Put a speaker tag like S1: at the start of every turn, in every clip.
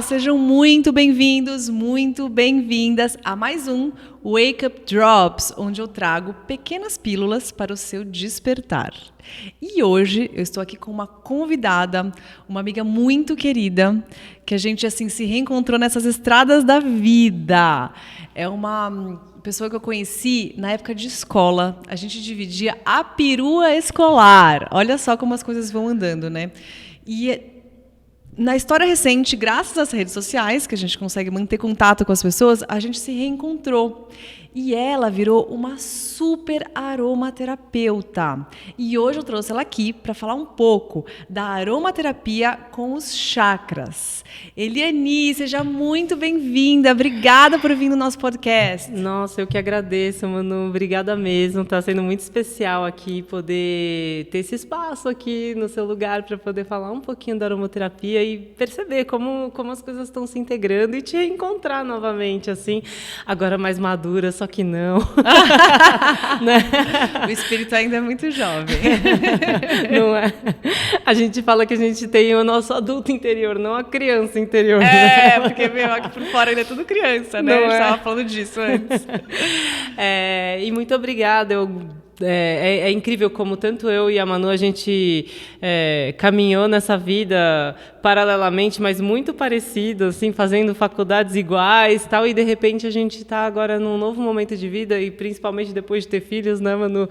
S1: Sejam muito bem-vindos, muito bem-vindas a mais um Wake Up Drops, onde eu trago pequenas pílulas para o seu despertar. E hoje eu estou aqui com uma convidada, uma amiga muito querida, que a gente assim se reencontrou nessas estradas da vida. É uma pessoa que eu conheci na época de escola. A gente dividia a perua escolar. Olha só como as coisas vão andando, né? E na história recente, graças às redes sociais, que a gente consegue manter contato com as pessoas, a gente se reencontrou. E ela virou uma super aromaterapeuta. E hoje eu trouxe ela aqui para falar um pouco da aromaterapia com os chakras. Eliane, seja muito bem-vinda. Obrigada por vir no nosso podcast.
S2: Nossa, eu que agradeço, Manu. Obrigada mesmo. Está sendo muito especial aqui poder ter esse espaço aqui no seu lugar para poder falar um pouquinho da aromaterapia e perceber como as coisas estão se integrando e te reencontrar novamente, assim, agora mais madura, só que não. Né?
S1: O espírito ainda é muito jovem.
S2: Não é? A gente fala que a gente tem o nosso adulto interior, não a criança interior.
S1: É, porque aqui por fora ainda é tudo criança, né?
S2: Não
S1: A gente
S2: é?
S1: estava falando disso antes.
S2: E muito obrigada. É incrível como tanto eu e a Manu a gente caminhou nessa vida paralelamente, mas muito parecido, assim, fazendo faculdades iguais, tal, e de repente a gente está agora num novo momento de vida e principalmente depois de ter filhos, né, Manu?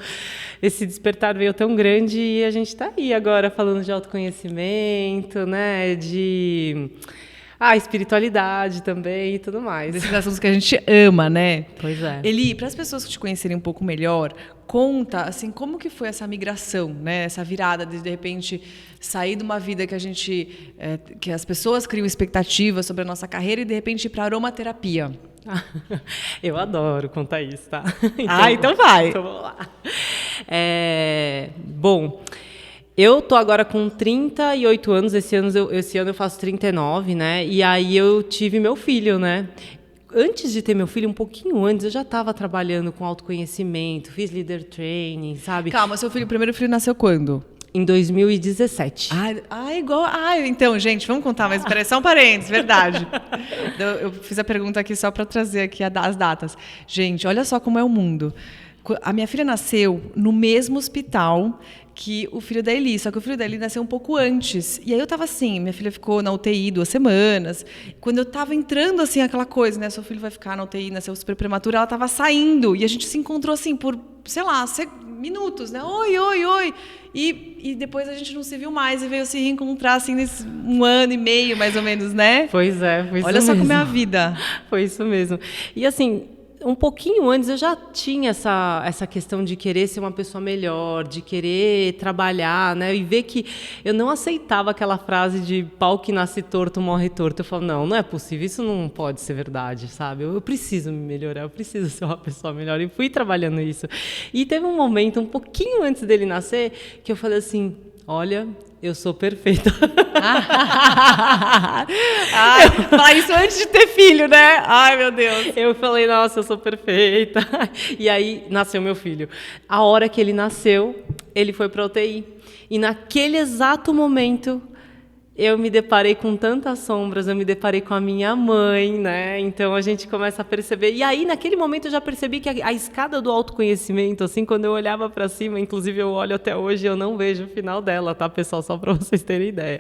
S2: Esse despertar veio tão grande e a gente está aí agora falando de autoconhecimento, né, de espiritualidade também e tudo mais.
S1: Desses assuntos que a gente ama, né?
S2: Pois é.
S1: Eli, para as pessoas que te conhecerem um pouco melhor, conta, assim, como que foi essa migração, né? Essa virada de repente, sair de uma vida que que as pessoas criam expectativas sobre a nossa carreira e, de repente, ir para a aromaterapia.
S2: Eu adoro contar isso, tá?
S1: Então vai!
S2: Então vamos lá. Bom, eu tô agora com 38 anos, esse ano eu faço 39, né? E aí eu tive meu filho, né? Antes de ter meu filho, um pouquinho antes, eu já estava trabalhando com autoconhecimento, fiz leader training, sabe?
S1: Calma, o primeiro filho nasceu quando?
S2: Em 2017.
S1: Igual. Então, gente, vamos contar, mas peraí, só um parênteses, verdade. Eu fiz a pergunta aqui só para trazer aqui as datas. Gente, olha só como é o mundo. A minha filha nasceu no mesmo hospital que o filho da Eli, só que o filho da Eli nasceu um pouco antes. E aí eu tava assim, minha filha ficou na UTI 2 semanas. Quando eu tava entrando, assim, aquela coisa, né? Seu filho vai ficar na UTI, nasceu super prematura, ela tava saindo. E a gente se encontrou, assim, por, sei lá, minutos, né? Oi, oi, oi. E depois a gente não se viu mais e veio se reencontrar, assim, nesse 1 ano e meio, mais ou menos, né?
S2: Pois é, foi isso mesmo.
S1: Olha só como é a vida.
S2: Foi isso mesmo. E, assim, um pouquinho antes eu já tinha essa questão de querer ser uma pessoa melhor, de querer trabalhar, né? E ver que eu não aceitava aquela frase de pau que nasce torto, morre torto. Eu falo, não é possível, isso não pode ser verdade, sabe? Eu preciso me melhorar, eu preciso ser uma pessoa melhor. E fui trabalhando isso. E teve um momento, um pouquinho antes dele nascer, que eu falei assim, olha, eu sou perfeita.
S1: Falar isso antes de ter filho, né? Ai, meu Deus.
S2: Eu falei, nossa, eu sou perfeita. E aí nasceu meu filho. A hora que ele nasceu, ele foi para UTI. E naquele exato momento, eu me deparei com tantas sombras, eu me deparei com a minha mãe, né? Então a gente começa a perceber. E aí, naquele momento, eu já percebi que a escada do autoconhecimento, assim, quando eu olhava para cima, inclusive eu olho até hoje, eu não vejo o final dela, tá, pessoal? Só para vocês terem ideia.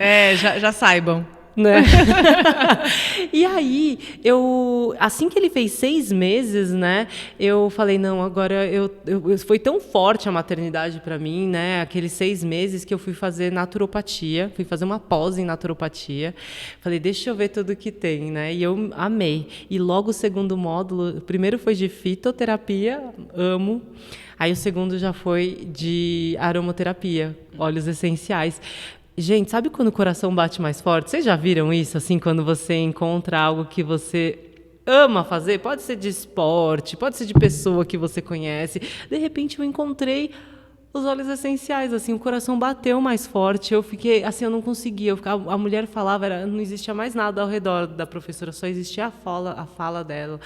S1: Já saibam.
S2: Né? E aí, assim que ele fez 6 meses, né, eu falei, não, agora foi tão forte a maternidade para mim, né, aqueles 6 meses que eu fui fazer naturopatia, fui fazer uma pós em naturopatia, falei, deixa eu ver tudo que tem, né, e eu amei. E logo o segundo módulo, o primeiro foi de fitoterapia, amo. Aí o segundo já foi de aromaterapia, óleos essenciais. Gente, sabe quando o coração bate mais forte? Vocês já viram isso, assim, quando você encontra algo que você ama fazer? Pode ser de esporte, pode ser de pessoa que você conhece. De repente eu encontrei os óleos essenciais, assim, o coração bateu mais forte, eu fiquei, assim, eu não conseguia, a mulher falava, não existia mais nada ao redor da professora, só existia a fala dela,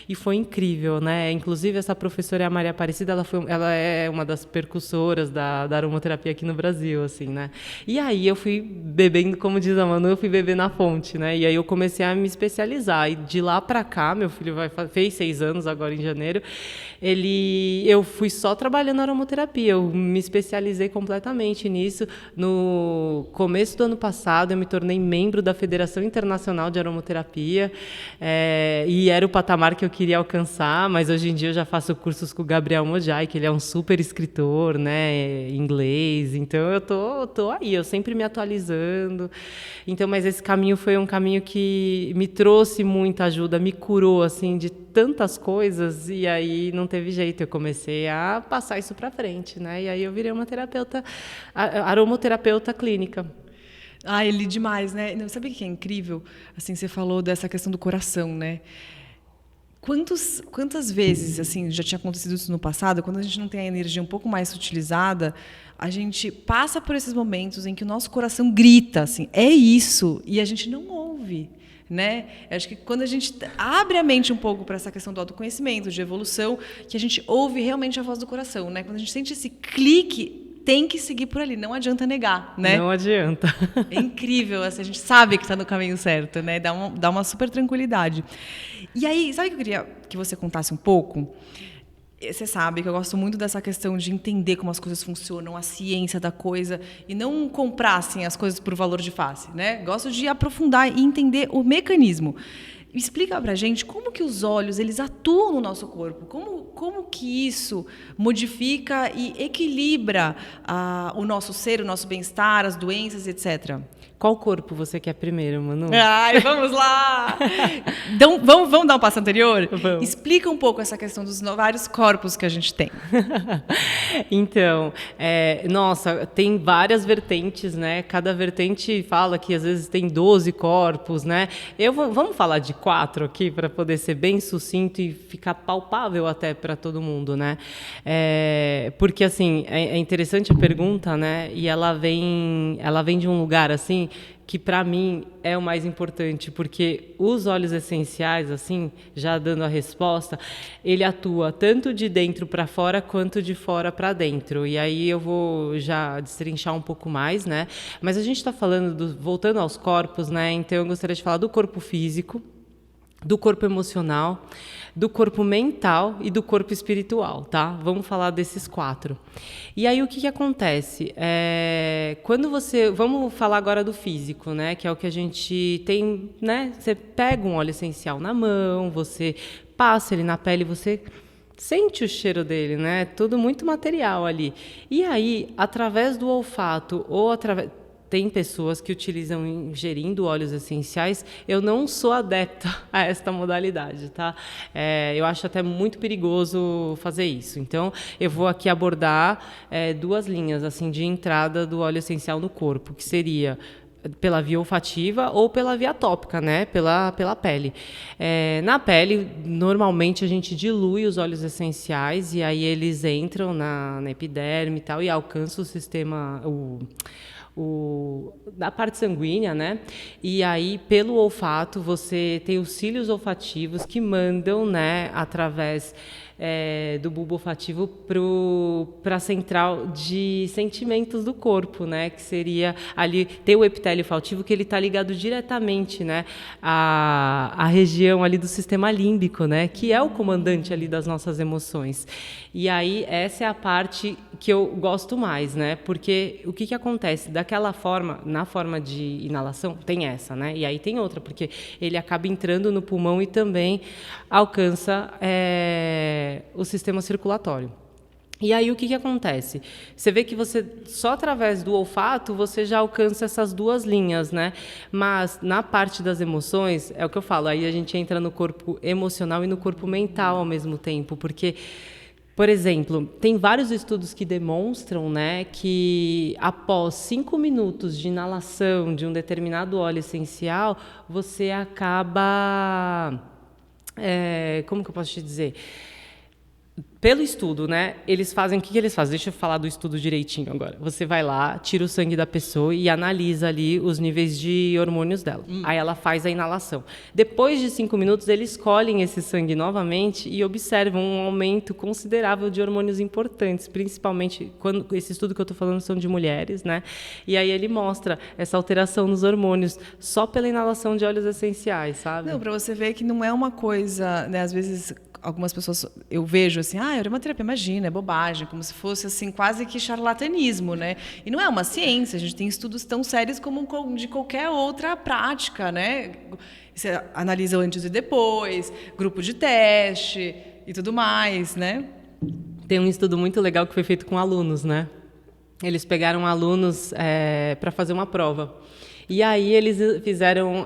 S2: e foi incrível, né, inclusive essa professora é a Maria Aparecida, ela é uma das percussoras da aromaterapia aqui no Brasil, assim, né, e aí eu fui bebendo, como diz a Manu, eu fui beber na fonte, né, e aí eu comecei a me especializar, e de lá pra cá, meu filho fez 6 anos agora em janeiro, eu fui só trabalhando na aromaterapia, eu me especializei completamente nisso. No começo do ano passado, eu me tornei membro da Federação Internacional de Aromaterapia, e era o patamar que eu queria alcançar, mas hoje em dia eu já faço cursos com o Gabriel Mojai, que ele é um super escritor, né, em inglês, então eu tô aí, eu sempre me atualizando. Então, mas esse caminho foi um caminho que me trouxe muita ajuda, me curou, assim, de tantas coisas, e aí não teve jeito, eu comecei a passar isso para frente, né? E aí eu virei uma aromaterapeuta clínica.
S1: Ah, ele demais, né? Não, sabe o que é incrível? Assim, você falou dessa questão do coração, né? Quantas vezes, assim, já tinha acontecido isso no passado, quando a gente não tem a energia um pouco mais utilizada, a gente passa por esses momentos em que o nosso coração grita, assim, é isso, e a gente não ouve. Né? Eu acho que quando a gente abre a mente um pouco para essa questão do autoconhecimento, de evolução, que a gente ouve realmente a voz do coração, né? Quando a gente sente esse clique, tem que seguir por ali, não adianta negar, né?
S2: Não adianta.
S1: É incrível, assim, a gente sabe que está no caminho certo, né? Dá uma super tranquilidade. E aí, sabe o que eu queria que você contasse um pouco? Você sabe que eu gosto muito dessa questão de entender como as coisas funcionam, a ciência da coisa, e não comprar assim, as coisas por valor de face, né? Gosto de aprofundar e entender o mecanismo. Explica pra gente como que os óleos eles atuam no nosso corpo, como que isso modifica e equilibra o nosso ser, o nosso bem-estar, as doenças, etc.
S2: Qual corpo você quer primeiro, Manu?
S1: Ai, vamos lá! Então, vamos dar um passo anterior?
S2: Vamos.
S1: Explica um pouco essa questão dos vários corpos que a gente tem.
S2: Então, nossa, tem várias vertentes, né? Cada vertente fala que às vezes tem 12 corpos, né? Vamos falar de 4 aqui para poder ser bem sucinto e ficar palpável até para todo mundo, né? Porque assim é interessante a pergunta, né? E ela vem de um lugar assim que para mim é o mais importante, porque os óleos essenciais, assim, já dando a resposta, ele atua tanto de dentro para fora quanto de fora para dentro. E aí eu vou já destrinchar um pouco mais, né? Mas a gente está falando, voltando aos corpos, né? Então eu gostaria de falar do corpo físico, do corpo emocional, do corpo mental e do corpo espiritual, tá? Vamos falar desses 4. E aí o que acontece? Vamos falar agora do físico, né? Que é o que a gente tem, né? Você pega um óleo essencial na mão, você passa ele na pele, você sente o cheiro dele, né? Tudo muito material ali. E aí, através do olfato ou através... Tem pessoas que utilizam ingerindo óleos essenciais. Eu não sou adepta a esta modalidade, tá? Eu acho até muito perigoso fazer isso. Então, eu vou aqui abordar 2 linhas assim de entrada do óleo essencial no corpo, que seria pela via olfativa ou pela via tópica, né? Pela pele. Na pele, normalmente a gente dilui os óleos essenciais e aí eles entram na epiderme e tal e alcançam o sistema... da parte sanguínea, né? E aí, pelo olfato, você tem os cílios olfativos que mandam, né, através do bulbo olfativo para a central de sentimentos do corpo, né? Que seria ali ter o epitélio olfativo, que ele está ligado diretamente, né, à região ali do sistema límbico, né? Que é o comandante ali das nossas emoções. E aí essa é a parte que eu gosto mais, né? Porque o que acontece? Daquela forma, na forma de inalação, tem essa, né? E aí tem outra, porque ele acaba entrando no pulmão e também alcança o sistema circulatório. E aí o que acontece? Você vê que você só através do olfato você já alcança essas 2 linhas, né? Mas na parte das emoções, é o que eu falo, aí a gente entra no corpo emocional e no corpo mental ao mesmo tempo, porque, por exemplo, tem vários estudos que demonstram, né, que após 5 minutos de inalação de um determinado óleo essencial, você acaba... como que eu posso te dizer? Pelo estudo, né? Eles fazem, o que eles fazem? Deixa eu falar do estudo direitinho agora. Você vai lá, tira o sangue da pessoa e analisa ali os níveis de hormônios dela. Aí ela faz a inalação. Depois de 5 minutos, eles colhem esse sangue novamente e observam um aumento considerável de hormônios importantes, principalmente quando esse estudo que eu estou falando são de mulheres, né? E aí ele mostra essa alteração nos hormônios só pela inalação de óleos essenciais, sabe?
S1: Não, para você ver que não é uma coisa, né? Às vezes algumas pessoas eu vejo assim, aromaterapia, imagina, é bobagem, como se fosse assim quase que charlatanismo, né? E não é uma ciência, a gente tem estudos tão sérios como de qualquer outra prática, né? Você analisa antes e depois, grupo de teste e tudo mais, né?
S2: Tem um estudo muito legal que foi feito com alunos, né? Eles pegaram alunos para fazer uma prova. E aí eles fizeram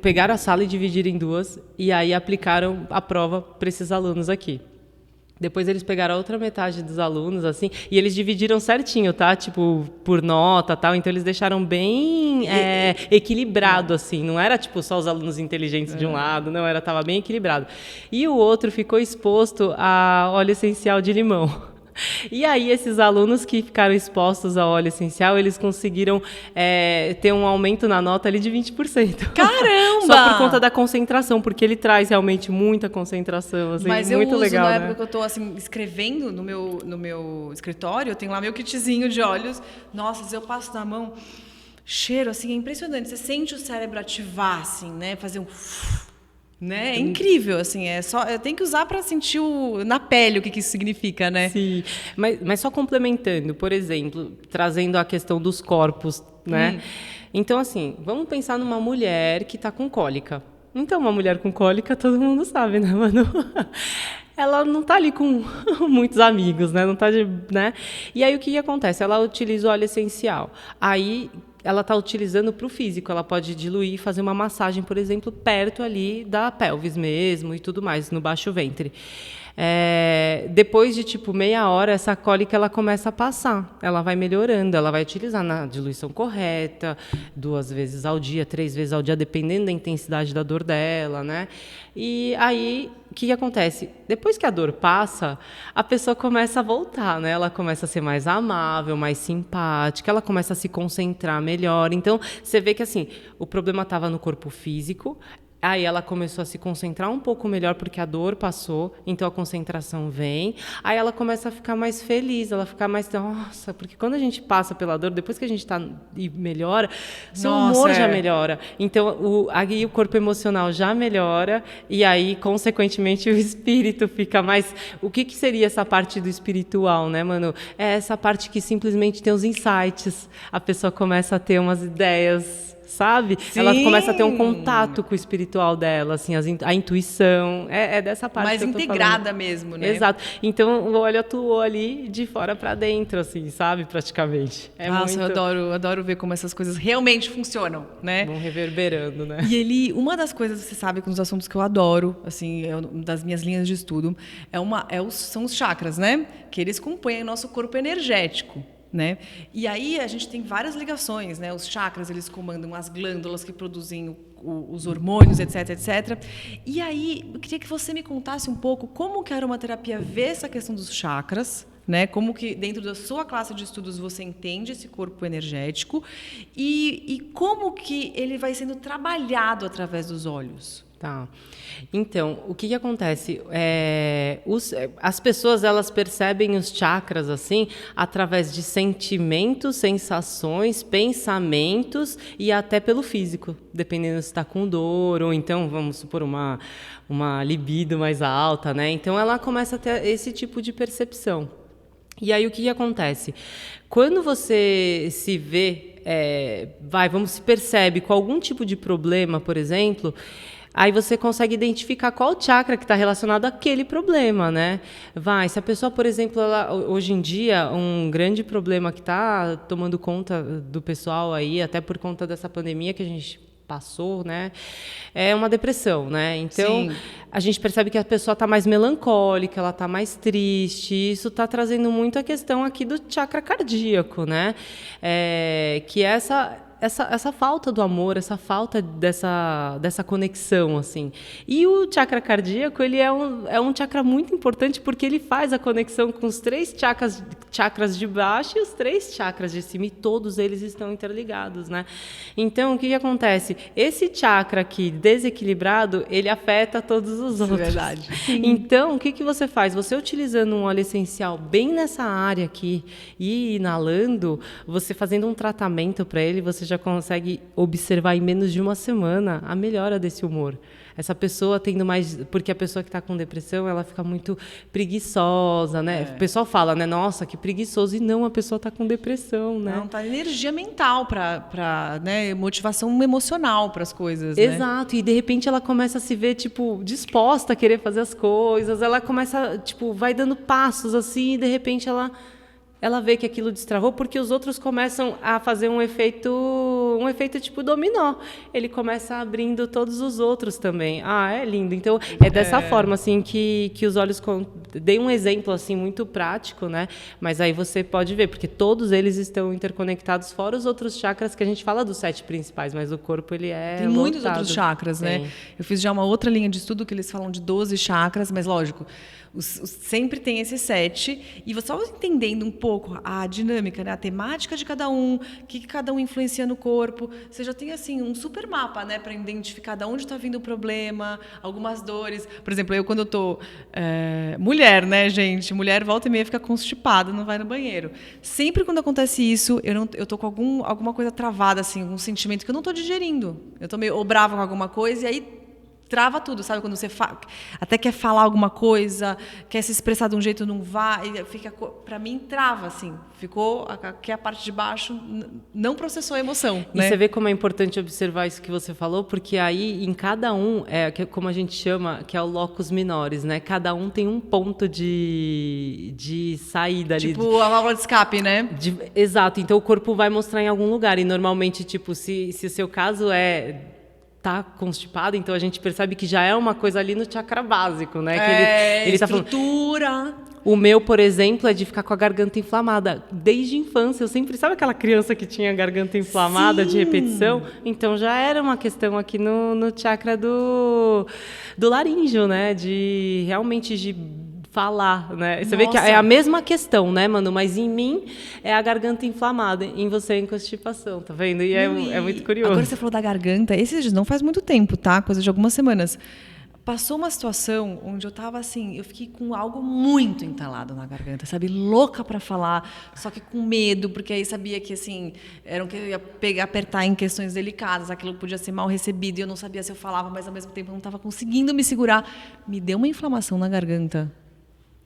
S2: pegaram a sala e dividiram em duas e aí aplicaram a prova para esses alunos aqui. Depois eles pegaram a outra metade dos alunos, assim, e eles dividiram certinho, tá? Tipo, por nota, tal. Então eles deixaram bem equilibrado, assim. Não era tipo só os alunos inteligentes de um lado, não, tava bem equilibrado. E o outro ficou exposto a óleo essencial de limão. E aí, esses alunos que ficaram expostos ao óleo essencial, eles conseguiram ter um aumento na nota ali de 20%.
S1: Caramba!
S2: Só por conta da concentração, porque ele traz realmente muita concentração. Assim,
S1: mas
S2: muito
S1: eu uso,
S2: legal,
S1: na
S2: né?
S1: época que eu estou assim, escrevendo no meu escritório, eu tenho lá meu kitzinho de óleos. Nossa, se eu passo na mão, cheiro, assim, é impressionante. Você sente o cérebro ativar, assim, né? Fazer um... Né? É incrível, assim, eu tenho que usar para sentir na pele o que isso significa, né?
S2: Sim, mas só complementando, por exemplo, trazendo a questão dos corpos, né? Então, assim, vamos pensar numa mulher que está com cólica. Então, uma mulher com cólica, todo mundo sabe, né, Manu? Ela não está ali com muitos amigos, né? Não tá né? E aí, o que acontece? Ela utiliza o óleo essencial. Aí ela está utilizando para o físico, ela pode diluir e fazer uma massagem, por exemplo, perto ali da pelvis mesmo e tudo mais, no baixo ventre. Depois de tipo meia hora, essa cólica ela começa a passar, ela vai melhorando, ela vai utilizar na diluição correta, 2 vezes ao dia, 3 vezes ao dia, dependendo da intensidade da dor dela, né? E aí, o que acontece? Depois que a dor passa, a pessoa começa a voltar, né? Ela começa a ser mais amável, mais simpática, ela começa a se concentrar melhor. Então, você vê que assim, o problema estava no corpo físico. Aí ela começou a se concentrar um pouco melhor porque a dor passou, então a concentração vem. Aí ela começa a ficar mais feliz, ela fica mais... Nossa, porque quando a gente passa pela dor, depois que a gente está e melhora, seu humor já melhora. Então, aí o corpo emocional já melhora e aí, consequentemente, o espírito fica mais... O que seria essa parte do espiritual, né, Manu? É essa parte que simplesmente tem os insights. A pessoa começa a ter umas ideias... Sabe?
S1: Sim.
S2: Ela começa a ter um contato com o espiritual dela, assim, a intuição. É dessa parte
S1: mais
S2: que eu tô
S1: integrada
S2: falando.
S1: mesmo, né?
S2: Exato. Então, o óleo atuou ali de fora para dentro, assim, sabe? Praticamente.
S1: Nossa, eu adoro ver como essas coisas realmente funcionam, né?
S2: Vão reverberando, né?
S1: E uma das coisas, você sabe, que um dos assuntos que eu adoro, assim, uma das minhas linhas de estudo, são os chakras, né? Que eles compõem o nosso corpo energético. Né? E aí a gente tem várias ligações, né? Os chakras, eles comandam as glândulas que produzem os hormônios, etc, etc. E aí, eu queria que você me contasse um pouco como que a aromaterapia vê essa questão dos chakras, né? Como que dentro da sua classe de estudos você entende esse corpo energético e como que ele vai sendo trabalhado através dos olhos.
S2: Tá. Então, o que acontece? As pessoas, elas percebem os chakras, assim, através de sentimentos, sensações, pensamentos e até pelo físico, dependendo se está com dor ou então, vamos supor, uma libido mais alta, né? Então, ela começa a ter esse tipo de percepção. E aí, o que acontece? Quando você se vê, se percebe com algum tipo de problema, por exemplo... Aí você consegue identificar qual chakra que está relacionado àquele problema, né? Se a pessoa, por exemplo, hoje em dia, um grande problema que está tomando conta do pessoal aí, até por conta dessa pandemia que a gente passou, né? É uma depressão, né? Então, sim, a gente percebe que a pessoa está mais melancólica, ela está mais triste. Isso está trazendo muito a questão aqui do chakra cardíaco, né? Que essa falta do amor, essa falta dessa conexão, assim. E o chakra cardíaco, ele é um chakra muito importante porque ele faz a conexão com os 3 chakras de baixo e os 3 chakras de cima, e todos eles estão interligados, né? Então, o que acontece? Esse chakra aqui desequilibrado, ele afeta todos os outros.
S1: É verdade.
S2: Então, o que você faz? Você utilizando um óleo essencial bem nessa área aqui e inalando, você fazendo um tratamento para ele, você já consegue observar em menos de uma semana a melhora desse humor. Essa pessoa tendo mais... Porque a pessoa que está com depressão, ela fica muito preguiçosa, né? O pessoal fala, né? Nossa, que preguiçoso. E não, a pessoa está com depressão, né?
S1: Não, tá energia mental para né? Motivação emocional para as coisas, né?
S2: Exato. E, de repente, ela começa a se ver, tipo, disposta a querer fazer as coisas. Ela começa, tipo, vai dando passos, assim, e, de repente, ela vê que aquilo destravou, porque os outros começam a fazer um efeito tipo dominó. Ele começa abrindo todos os outros também. É lindo. Então, é dessa forma, assim, que os olhos... Dei um exemplo, assim, muito prático, né? Mas aí você pode ver, porque todos eles estão interconectados, fora os outros chakras que a gente fala dos 7 principais, mas o corpo, ele é
S1: Tem muitos outros chakras, né? Eu fiz já uma outra linha de estudo que eles falam de 12 chakras, mas, lógico, sempre tem esses 7, e você só entendendo um pouco a dinâmica, né? A temática de cada um, o que cada um influencia no corpo, você já tem assim um super mapa, né, para identificar de onde está vindo o problema, algumas dores. Por exemplo, eu quando eu tô mulher, né, gente, mulher volta e meia fica constipada, não vai no banheiro. Sempre quando acontece isso, eu tô com alguma coisa travada, assim, algum sentimento que eu não tô digerindo. Eu tô meio ou brava com alguma coisa, e aí trava tudo, sabe? Quando você até quer falar alguma coisa, quer se expressar de um jeito, não vai, fica, para mim, trava, assim. Ficou, aqui a parte de baixo não processou a emoção,
S2: E
S1: né?
S2: você vê como é importante observar isso que você falou, porque aí, em cada um, como a gente chama, que é o locus minores, né? Cada um tem um ponto de saída ali.
S1: Tipo, a válvula de escape, né?
S2: Exato. Então, o corpo vai mostrar em algum lugar. E, normalmente, tipo, se o seu caso tá constipado, então a gente percebe que já é uma coisa ali no chakra básico, né? Que ele
S1: estrutura.
S2: Tá falando. O meu, por exemplo, é de ficar com a garganta inflamada. Desde a infância, eu sempre... Sabe aquela criança que tinha a garganta inflamada de repetição? Então, já era uma questão aqui no chakra do laríngeo, né? Realmente de falar, né? Você vê que é a mesma questão, né, Manu? Mas em mim é a garganta inflamada, em você é em constipação, tá vendo? E é muito curioso.
S1: Agora você falou da garganta, esses dias não faz muito tempo, tá? Coisa de algumas semanas. Passou uma situação onde eu tava assim, eu fiquei com algo muito entalado na garganta, sabe? Louca para falar, só que com medo, porque aí sabia que assim, era que eu ia apertar em questões delicadas, aquilo podia ser mal recebido, e eu não sabia se eu falava, mas ao mesmo tempo eu não estava conseguindo me segurar. Me deu uma inflamação na garganta.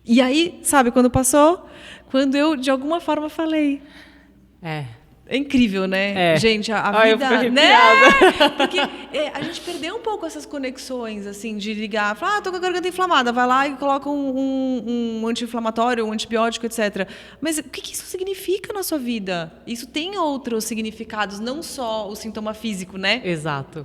S1: E aí, sabe, quando passou, quando eu, de alguma forma, falei... É incrível, né? Gente, a vida, né? Porque a gente perdeu um pouco essas conexões, assim, de ligar, falar, tô com a garganta inflamada, vai lá e coloca um anti-inflamatório, um antibiótico, etc. Mas o que isso significa na sua vida? Isso tem outros significados, não só o sintoma físico, né?
S2: Exato.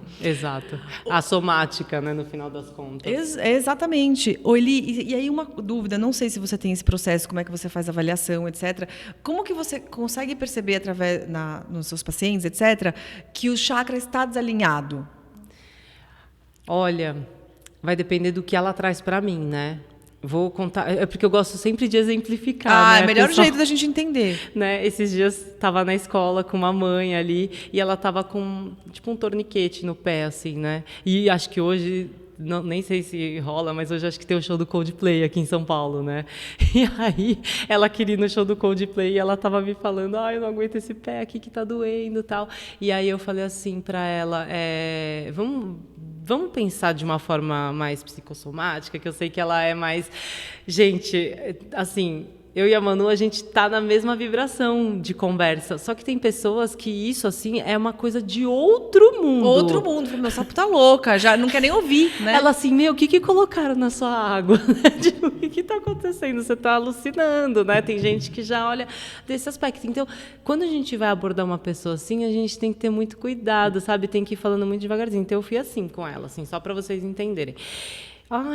S2: A somática, né, no final das contas.
S1: Exatamente. E aí uma dúvida, não sei se você tem esse processo, como é que você faz a avaliação, etc. Como que você consegue perceber através nos seus pacientes, etc., que o chakra está desalinhado?
S2: Olha, vai depender do que ela traz para mim, né? Vou contar, porque eu gosto sempre de exemplificar, né?
S1: É o melhor jeito da gente entender.
S2: Né? Esses dias estava na escola com uma mãe ali e ela estava com tipo um torniquete no pé, assim, né? E acho que hoje... Não, nem sei se rola, mas hoje acho que tem o show do Coldplay aqui em São Paulo, né? E aí ela queria ir no show do Coldplay e ela tava me falando, eu não aguento esse pé aqui que tá doendo e tal. E aí eu falei assim para ela, vamos pensar de uma forma mais psicossomática, que eu sei que ela é mais... Gente, assim... Eu e a Manu, a gente tá na mesma vibração de conversa. Só que tem pessoas que isso, assim, é uma coisa de outro mundo.
S1: Outro mundo. Meu sapo tá louca, já não quer nem ouvir, né?
S2: Ela assim, o que colocaram na sua água? Tipo, o que tá acontecendo? Você tá alucinando, né? Tem gente que já olha desse aspecto. Então, quando a gente vai abordar uma pessoa assim, a gente tem que ter muito cuidado, sabe? Tem que ir falando muito devagarzinho. Então, eu fui assim com ela, assim, só para vocês entenderem.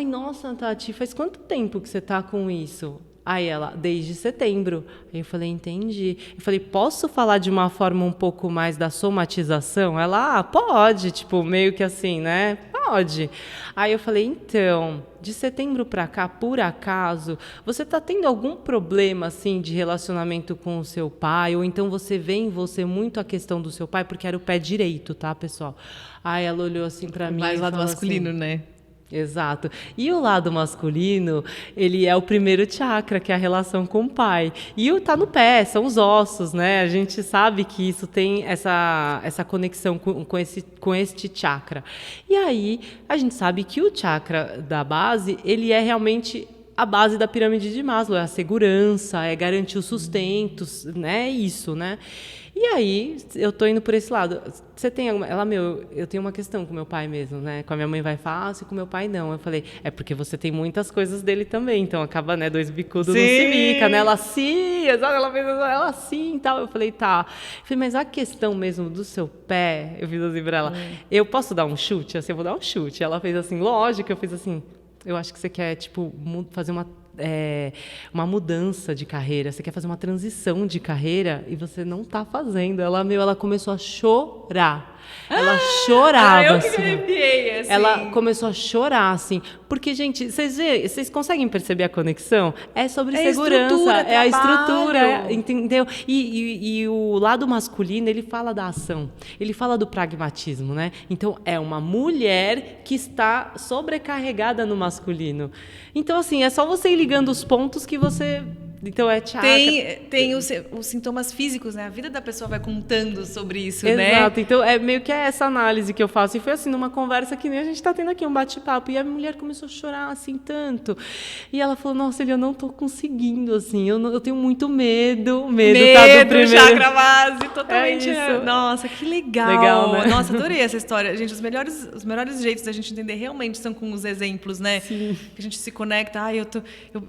S2: Nossa, Tati, faz quanto tempo que você tá com isso? Aí ela, desde setembro. Aí eu falei, entendi. Eu falei, posso falar de uma forma um pouco mais da somatização? Ela, pode, tipo, meio que assim, né? Pode. Aí eu falei, então, de setembro para cá, por acaso, você está tendo algum problema, assim, de relacionamento com o seu pai? Ou então você vê em você muito a questão do seu pai? Porque era o pé direito, tá, pessoal? Aí ela olhou assim para mim
S1: Mais
S2: e
S1: lado
S2: falou
S1: masculino,
S2: assim,
S1: né?
S2: exato. E o lado masculino, ele é o primeiro chakra, que é a relação com o pai. E o tá no pé, são os ossos, né? A gente sabe que isso tem essa conexão com este chakra. E aí, a gente sabe que o chakra da base, ele é realmente a base da pirâmide de Maslow, é a segurança, é garantir o sustento, né? Isso, né? E aí, eu tô indo por esse lado. Você tem alguma... Ela, eu tenho uma questão com meu pai mesmo, né? Com a minha mãe vai fácil, com meu pai não. Eu falei, é porque você tem muitas coisas dele também, então acaba, né, dois bicudos não se bica, né? Ela sim, ela fez ela sim e tal. Eu falei, tá. Eu falei, mas a questão mesmo do seu pé, eu fiz assim pra ela, eu posso dar um chute? Assim, eu vou dar um chute. Ela fez assim, lógico, eu fiz assim, eu acho que você quer, tipo, fazer uma mudança de carreira, você quer fazer uma transição de carreira e você não está fazendo. Ela começou a chorar. Ela chorava,
S1: eu
S2: assim.
S1: Que me arrepiei, assim.
S2: Ela começou a chorar, assim. Porque, gente, vocês conseguem perceber a conexão? É sobre segurança, é a estrutura, entendeu? E o lado masculino, ele fala da ação, ele fala do pragmatismo, né? Então, é uma mulher que está sobrecarregada no masculino. Então, assim, é só você ir ligando os pontos que você... Então é chakra.
S1: Tem os sintomas físicos, né? A vida da pessoa vai contando sobre isso,
S2: exato,
S1: né?
S2: Exato. Então é meio que essa análise que eu faço. E foi assim, numa conversa que nem a gente está tendo aqui, um bate-papo. E a mulher começou a chorar assim tanto. E ela falou, nossa, eu não estou conseguindo, assim. Eu tenho muito medo. Medo tá do primeiro...
S1: chakra base, totalmente.
S2: É isso.
S1: Nossa, que legal.
S2: Legal, né?
S1: Nossa, adorei essa história. Gente, os melhores jeitos da gente entender realmente são com os exemplos, né?
S2: Sim.
S1: Que a gente se conecta.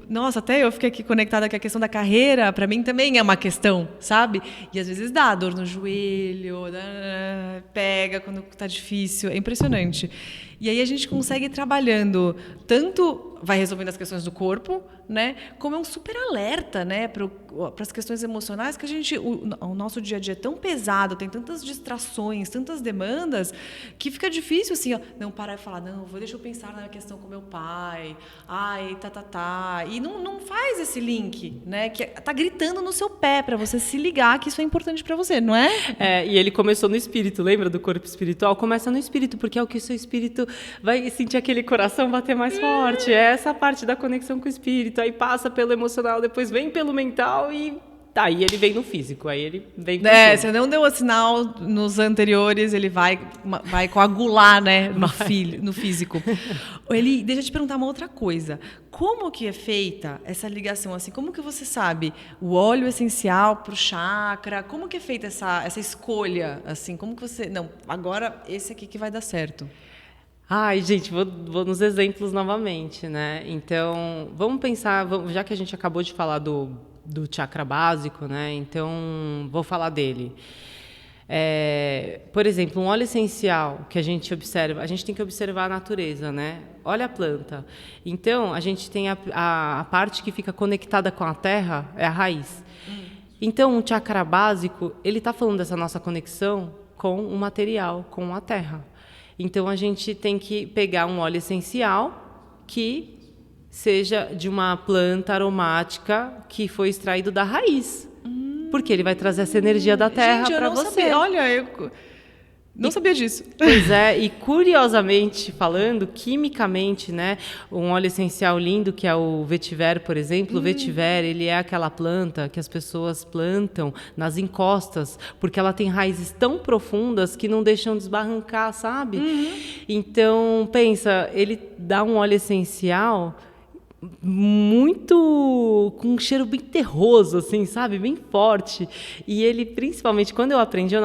S1: Nossa, até eu fiquei aqui conectada com a questão da carreira, para mim também é uma questão, sabe? E às vezes dá dor no joelho, pega quando tá difícil, é impressionante. E aí a gente consegue ir trabalhando, tanto vai resolvendo as questões do corpo, né? Como é um super alerta, né? Para as questões emocionais, que o nosso dia a dia é tão pesado, tem tantas distrações, tantas demandas, que fica difícil assim, ó, não parar e falar, deixa eu pensar na questão com meu pai, e não faz esse link, né? Que tá gritando no seu pé para você se ligar que isso é importante para você, não é?
S2: E ele começou no espírito, lembra do corpo espiritual? Começa no espírito, porque é o que o seu espírito vai sentir aquele coração bater mais forte. É essa parte da conexão com o espírito. Aí passa pelo emocional, depois vem pelo mental e aí ele vem no físico. Aí ele vem com tudo.
S1: Você não deu o sinal nos anteriores, ele vai coagular, né, no físico. Deixa eu te perguntar uma outra coisa. Como que é feita essa ligação? Assim, como que você sabe o óleo essencial para o chakra? Como que é feita essa escolha? Assim, como que você... Não, agora esse aqui que vai dar certo.
S2: Ai, gente, vou nos exemplos novamente, né? Então, vamos pensar, já que a gente acabou de falar do chakra básico, né? Então, vou falar dele. Por exemplo, um óleo essencial que a gente observa, a gente tem que observar a natureza, né? Olha a planta. Então, a gente tem a parte que fica conectada com a terra, é a raiz. Então, o chakra básico, ele está falando dessa nossa conexão com o material, com a terra. Então, a gente tem que pegar um óleo essencial que seja de uma planta aromática que foi extraído da raiz. Porque ele vai trazer essa energia da terra para você.
S1: Sabia. Olha, eu não sabia disso.
S2: Pois é, e curiosamente falando, quimicamente, né, um óleo essencial lindo que é o vetiver, por exemplo, o vetiver, ele é aquela planta que as pessoas plantam nas encostas, porque ela tem raízes tão profundas que não deixam desbarrancar, sabe? Então, pensa, ele dá um óleo essencial muito com um cheiro bem terroso, assim, sabe, bem forte. E ele, principalmente, quando eu aprendi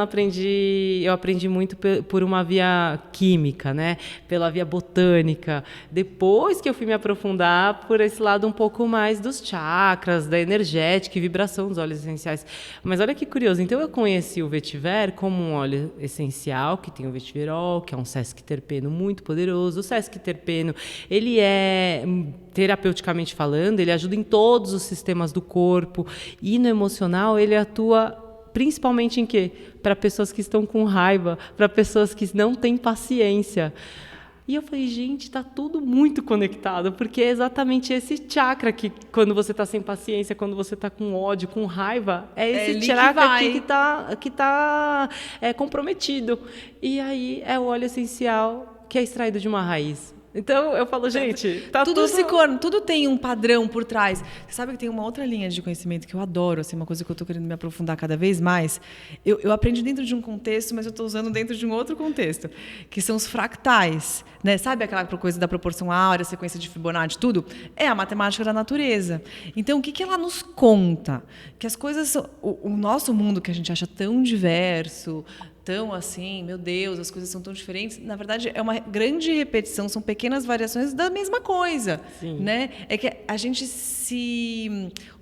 S2: muito por uma via química, né, pela via botânica. Depois que eu fui me aprofundar por esse lado um pouco mais dos chakras, da energética e vibração dos óleos essenciais. Mas olha que curioso, então eu conheci o vetiver como um óleo essencial, que tem o vetiverol, que é um sesquiterpeno muito poderoso. O sesquiterpeno, ele é terapêutico terapeuticamente falando, ele ajuda em todos os sistemas do corpo. E no emocional, ele atua principalmente em quê? Para pessoas que estão com raiva, para pessoas que não têm paciência. E eu falei, gente, está tudo muito conectado, porque é exatamente esse chakra que, quando você está sem paciência, quando você está com ódio, com raiva, é esse chakra aqui que tá comprometido. E aí é o óleo essencial que é extraído de uma raiz. Então, eu falo, gente, tá
S1: tudo tem um padrão por trás. Você sabe que tem uma outra linha de conhecimento que eu adoro, assim, uma coisa que eu estou querendo me aprofundar cada vez mais. Eu aprendi dentro de um contexto, mas eu estou usando dentro de um outro contexto, que são os fractais. Né? Sabe aquela coisa da proporção áurea, sequência de Fibonacci, tudo? É a matemática da natureza. Então, o que ela nos conta? Que as coisas... O nosso mundo, que a gente acha tão diverso... tão assim, meu Deus, as coisas são tão diferentes. Na verdade, é uma grande repetição, são pequenas variações da mesma coisa.
S2: Sim.
S1: Né? É que a gente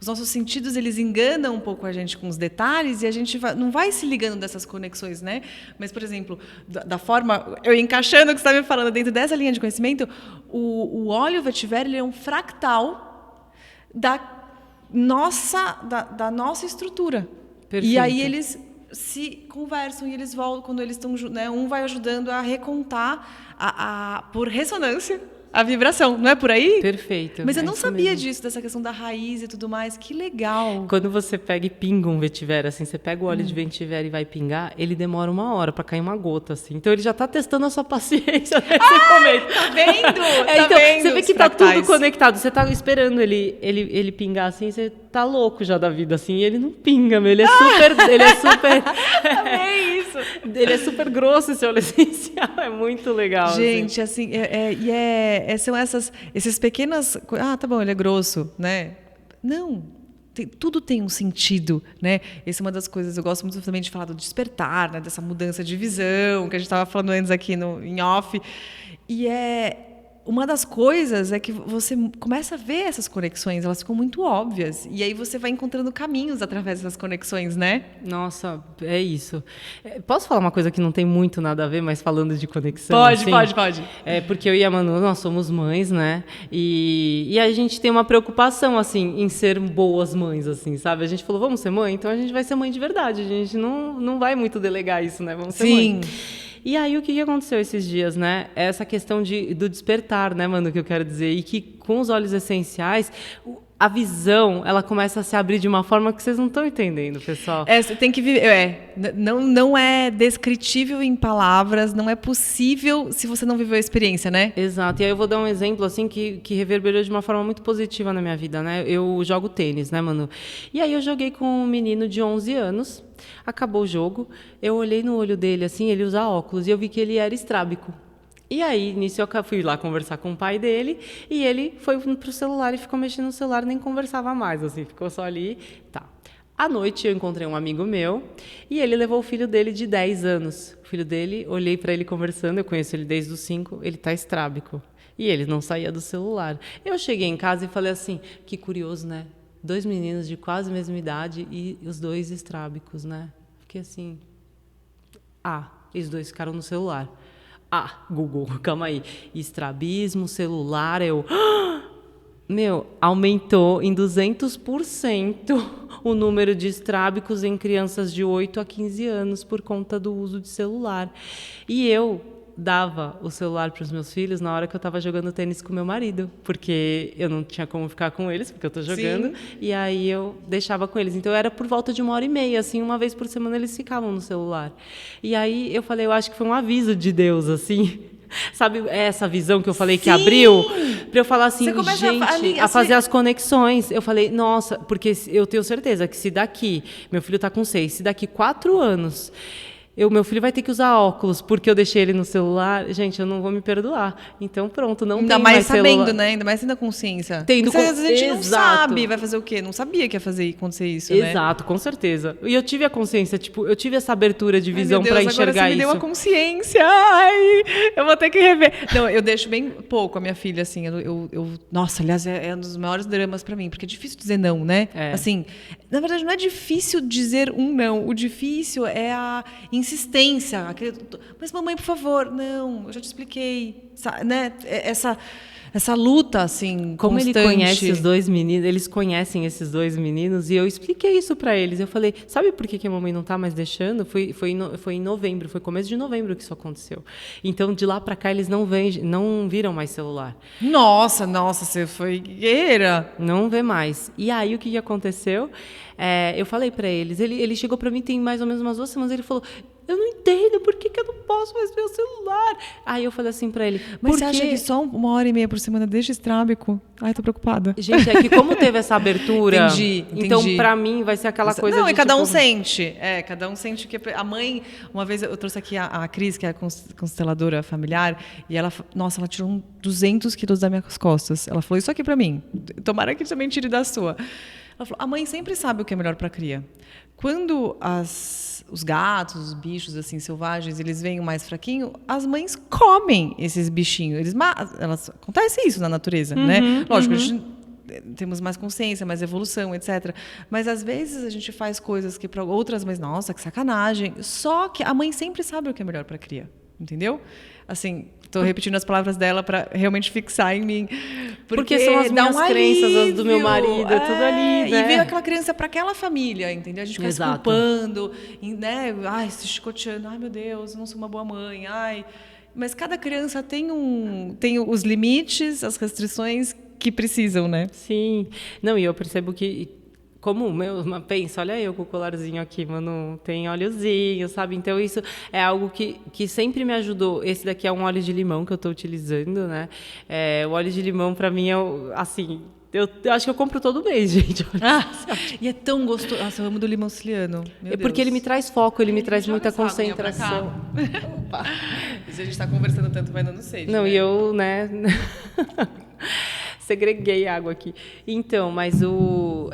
S1: os nossos sentidos, eles enganam um pouco a gente com os detalhes e a gente não vai se ligando dessas conexões, né? Mas, por exemplo, da forma... Eu encaixando o que você está me falando dentro dessa linha de conhecimento, o óleo vetiver, ele é um fractal da nossa estrutura.
S2: Perfeito.
S1: E aí eles se conversam e eles voltam quando eles estão, né, um vai ajudando a recontar por ressonância a vibração, não é por aí?
S2: Perfeito.
S1: Mas eu não sabia disso, dessa questão da raiz e tudo mais. Que legal.
S2: Quando você pega e pinga um vetiver, assim, você pega o óleo de vetiver e vai pingar, ele demora 1 hora para cair uma gota, assim. Então ele já tá testando a sua paciência nesse momento.
S1: Tá vendo?
S2: Então, você vê que tá tudo conectado. Você tá esperando ele pingar, assim, você tá louco já da vida, assim, e ele não pinga, meu. Ele é super...
S1: Amei isso.
S2: Ele é super grosso, esse óleo essencial. É muito legal.
S1: Gente, assim, são esses pequenas... Ah, tá bom, ele é grosso, né? Não, tudo tem um sentido, né? Essa é uma das coisas, eu gosto muito também de falar do despertar, né? Dessa mudança de visão, que a gente estava falando antes aqui em off. E uma das coisas é que você começa a ver essas conexões, elas ficam muito óbvias. E aí você vai encontrando caminhos através dessas conexões, né?
S2: Nossa, é isso. Posso falar uma coisa que não tem muito nada a ver, mas falando de conexão?
S1: Pode.
S2: É porque eu e a Manu, nós somos mães, né? E a gente tem uma preocupação, assim, em ser boas mães, assim, sabe? A gente falou, vamos ser mãe? Então a gente vai ser mãe de verdade. A gente não vai muito delegar isso, né? Vamos ser mãe. E aí, o que aconteceu esses dias, né? Essa questão do despertar, né, Manu, que eu quero dizer. E que com os óleos essenciais, a visão, ela começa a se abrir de uma forma que vocês não estão entendendo, pessoal.
S1: Você tem que viver. Não é descritível em palavras, não é possível se você não viveu a experiência, né?
S2: Exato. E aí eu vou dar um exemplo, assim, que reverberou de uma forma muito positiva na minha vida, né? Eu jogo tênis, né, Manu? E aí eu joguei com um menino de 11 anos, acabou o jogo, eu olhei no olho dele, assim, ele usa óculos, e eu vi que ele era estrábico. E aí, nisso, eu fui lá conversar com o pai dele, e ele foi pro celular e ficou mexendo no celular, nem conversava mais, assim, ficou só ali, tá. À noite, eu encontrei um amigo meu, e ele levou o filho dele de 10 anos. O filho dele, olhei para ele conversando, eu conheço ele desde os 5, ele tá estrábico. E ele não saía do celular. Eu cheguei em casa e falei assim, que curioso, né? 2 meninos de quase a mesma idade e os 2 estrábicos, né? Fiquei assim, eles 2 ficaram no celular. Google, calma aí. Estrabismo, celular, aumentou em 200% o número de estrábicos em crianças de 8 a 15 anos por conta do uso de celular. E eu dava o celular para os meus filhos na hora que eu estava jogando tênis com meu marido, porque eu não tinha como ficar com eles, porque eu estou jogando. Sim. E aí eu deixava com eles. Então era por volta de 1h30, assim, uma vez por semana eles ficavam no celular. E aí eu falei, eu acho que foi um aviso de Deus, assim. Sabe essa visão que eu falei que abriu? Para eu falar assim, gente, a fazer as conexões. Eu falei, nossa, porque eu tenho certeza que se daqui, meu filho está com 6, se daqui 4 anos... meu filho vai ter que usar óculos porque eu deixei ele no celular. Gente, eu não vou me perdoar. Então, pronto, não tem mais celular. Ainda mais sabendo,
S1: né? Ainda mais tendo a consciência.
S2: Às
S1: vezes a gente não sabe. Vai fazer o quê? Não sabia que ia acontecer isso, né?
S2: Exato, com certeza. E eu tive a consciência, eu tive essa abertura de visão para enxergar
S1: agora você
S2: isso.
S1: me deu a consciência. Ai, eu vou ter que rever. Não, eu deixo bem pouco a minha filha, assim. Nossa, aliás, é um dos maiores dramas para mim, porque é difícil dizer não, né? Assim, na verdade, não é difícil dizer um não. O difícil é a insistência. Mas mamãe, por favor, não, eu já te expliquei, né? essa luta, assim,
S2: como
S1: constante.
S2: ele conhece os 2 meninos, eles conhecem esses 2 meninos, e eu expliquei isso para eles. Eu falei, sabe por que a mamãe não tá mais deixando? Foi em novembro, foi começo de novembro que isso aconteceu. Então, de lá para cá, eles não viram mais celular.
S1: Nossa, você foi guerreira.
S2: Não vê mais. E aí, o que aconteceu? Eu falei para eles, ele chegou para mim tem mais ou menos umas 2 semanas, ele falou, eu não entendo por que eu não posso mais ver o celular. Aí eu falei assim pra ele,
S1: mas você acha que só 1h30 por semana deixa estrábico? Ai, tô preocupada.
S2: Gente, é que como teve essa abertura,
S1: entendi.
S2: Então pra mim vai ser aquela coisa
S1: não,
S2: de
S1: cada
S2: tipo...
S1: um sente. Cada um sente que a mãe... Uma vez eu trouxe aqui a Cris, que é a consteladora familiar, e ela tirou 200 quilos das minhas costas. Ela falou isso aqui pra mim. Tomara que também tire da sua. Ela falou, a mãe sempre sabe o que é melhor pra cria. Quando os gatos, os bichos assim selvagens, eles vêm mais fraquinho, as mães comem esses bichinhos. Acontece isso na natureza, né? Lógico, a gente temos mais consciência, mais evolução, etc. Mas às vezes a gente faz coisas que para outras mães, nossa, que sacanagem. Só que a mãe sempre sabe o que é melhor para a cria, entendeu? Assim, estou repetindo as palavras dela para realmente fixar em mim.
S2: Porque são as minhas crenças, as do meu marido, tudo ali, né?
S1: E veio aquela criança para aquela família, entendeu? A gente fica se culpando, né? Ai, se chicoteando. Ai, meu Deus, eu não sou uma boa mãe. Ai. Mas cada criança tem os limites, as restrições que precisam, né?
S2: Sim. Não, e eu percebo que... Como o meu, pensa, olha eu com o colarzinho aqui, mano, tem óleozinho, sabe? Então, isso é algo que sempre me ajudou. Esse daqui é um óleo de limão que eu estou utilizando, né? O óleo de limão, para mim, é, assim... Eu acho que eu compro todo mês, gente.
S1: E é tão gostoso. Nossa, eu amo do limão siciliano.
S2: Porque ele me traz foco, ele me traz muita concentração.
S1: Opa. E se a gente está conversando tanto, vai dando sede.
S2: Não,
S1: né?
S2: e eu, né... segreguei água aqui. Então, mas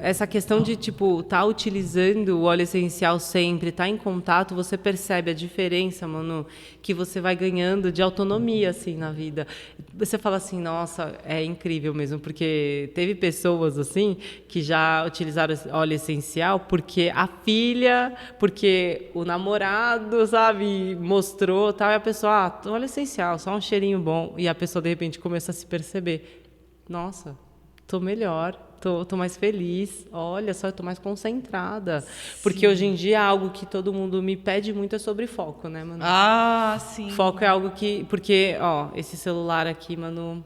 S2: essa questão de, tipo, tá utilizando o óleo essencial sempre, tá em contato, você percebe a diferença, mano, que você vai ganhando de autonomia, assim, na vida. Você fala assim, nossa, é incrível mesmo, porque teve pessoas, assim, que já utilizaram óleo essencial porque a filha, porque o namorado, sabe, mostrou, tal, e a pessoa, óleo essencial, só um cheirinho bom, e a pessoa, de repente, começa a se perceber. Nossa, tô melhor, tô mais feliz, olha só, eu tô mais concentrada. Sim. Porque hoje em dia algo que todo mundo me pede muito é sobre foco, né, mano?
S1: Ah, sim.
S2: Foco é algo que... Porque, esse celular aqui, mano...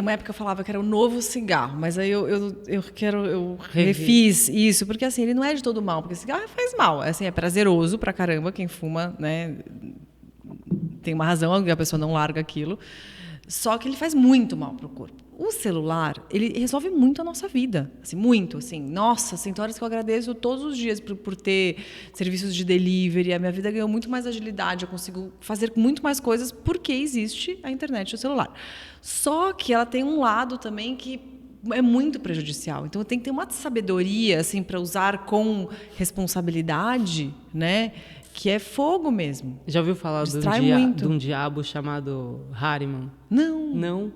S1: Uma época eu falava que era o novo cigarro, mas aí eu refiz isso, porque assim, ele não é de todo mal, porque cigarro faz mal, assim, é prazeroso pra caramba, quem fuma, né, tem uma razão, a pessoa não larga aquilo. Só que ele faz muito mal para o corpo. O celular, ele resolve muito a nossa vida. Assim, muito, assim. Nossa, tem horas que eu agradeço todos os dias por ter serviços de delivery. A minha vida ganhou muito mais agilidade. Eu consigo fazer muito mais coisas porque existe a internet e o celular. Só que ela tem um lado também que é muito prejudicial. Então, tem que ter uma sabedoria assim, para usar com responsabilidade, né? Que é fogo mesmo.
S2: Já ouviu falar de um diabo chamado Hariman?
S1: Não.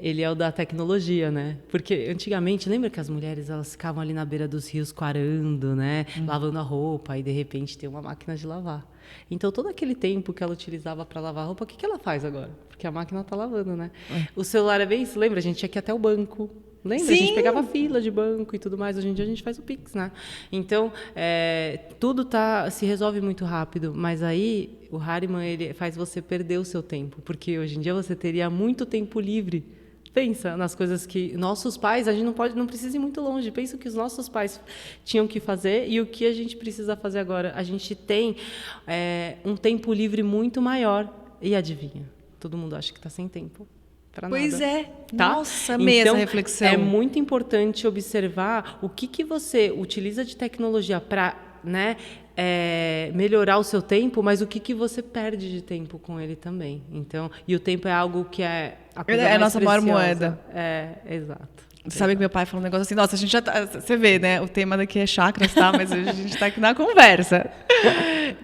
S2: Ele é o da tecnologia, né? Porque antigamente, lembra que as mulheres elas ficavam ali na beira dos rios quarando, né? Lavando a roupa, e de repente tem uma máquina de lavar. Então, todo aquele tempo que ela utilizava para lavar a roupa, o que ela faz agora? Porque a máquina está lavando, né? O celular é bem isso. Lembra? A gente tinha que ir até o banco. Lembra? Sim. A gente pegava fila de banco e tudo mais. Hoje em dia a gente faz o Pix, né? Então, tudo se resolve muito rápido. Mas aí, o Hariman, ele faz você perder o seu tempo. Porque hoje em dia você teria muito tempo livre. Pensa nas coisas que nossos pais, a gente não precisa ir muito longe. Pensa o que os nossos pais tinham que fazer e o que a gente precisa fazer agora. A gente tem um tempo livre muito maior. E adivinha? Todo mundo acha que está sem tempo.
S1: Pois é.
S2: Tá?
S1: Nossa, amei essa reflexão.
S2: É muito importante observar o que você utiliza de tecnologia para, né, melhorar o seu tempo, mas o que você perde de tempo com ele também. Então, e o tempo é algo que é a coisa mais
S1: a nossa
S2: preciosa.
S1: maior moeda.
S2: Exato.
S1: Sabe que meu pai falou um negócio assim, nossa, a gente já tá, você vê, né? O tema daqui é chakras, tá? Mas a gente tá aqui na conversa.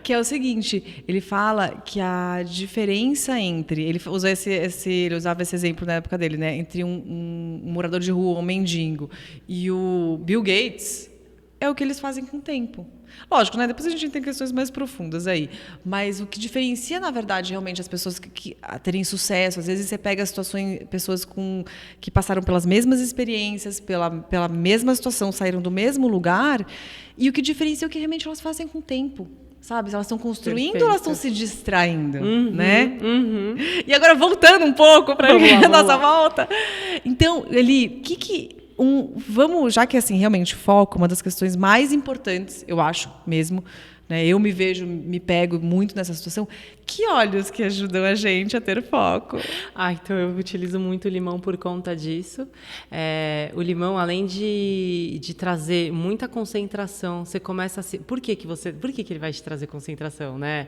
S1: Que é o seguinte, ele fala que a diferença entre... Ele usava esse exemplo na época dele, né? Entre um morador de rua, um mendigo, e o Bill Gates... é o que eles fazem com o tempo. Lógico, né? Depois a gente tem questões mais profundas aí. Mas o que diferencia, na verdade, realmente as pessoas que terem sucesso, às vezes você pega pessoas que passaram pelas mesmas experiências, pela mesma situação, saíram do mesmo lugar, e o que diferencia é o que realmente elas fazem com o tempo. Sabe? Elas estão construindo. Perfeito. Ou elas estão se distraindo, né? E agora, voltando um pouco para a nossa volta. Então, Eli, vamos, já que assim, realmente, foco, uma das questões mais importantes, eu acho mesmo, né? Eu me pego muito nessa situação. Que óleos que ajudam a gente a ter foco?
S2: Então eu utilizo muito o limão por conta disso. O limão, além de trazer muita concentração, você começa a se... Por que ele vai te trazer concentração, né?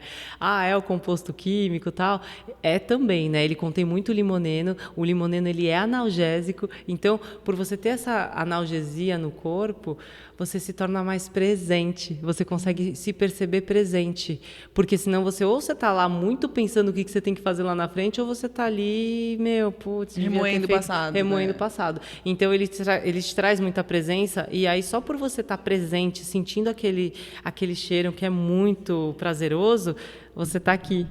S2: É o composto químico e tal. É também, né? Ele contém muito limoneno. O limoneno, ele é analgésico. Então, por você ter essa analgesia no corpo, você se torna mais presente. Você consegue se perceber presente. Porque senão você está lá muito pensando o que você tem que fazer lá na frente, ou você está ali,
S1: remoendo o
S2: passado. Então, ele te traz muita presença, e aí só por você estar presente, sentindo aquele cheiro que é muito prazeroso, você está aqui,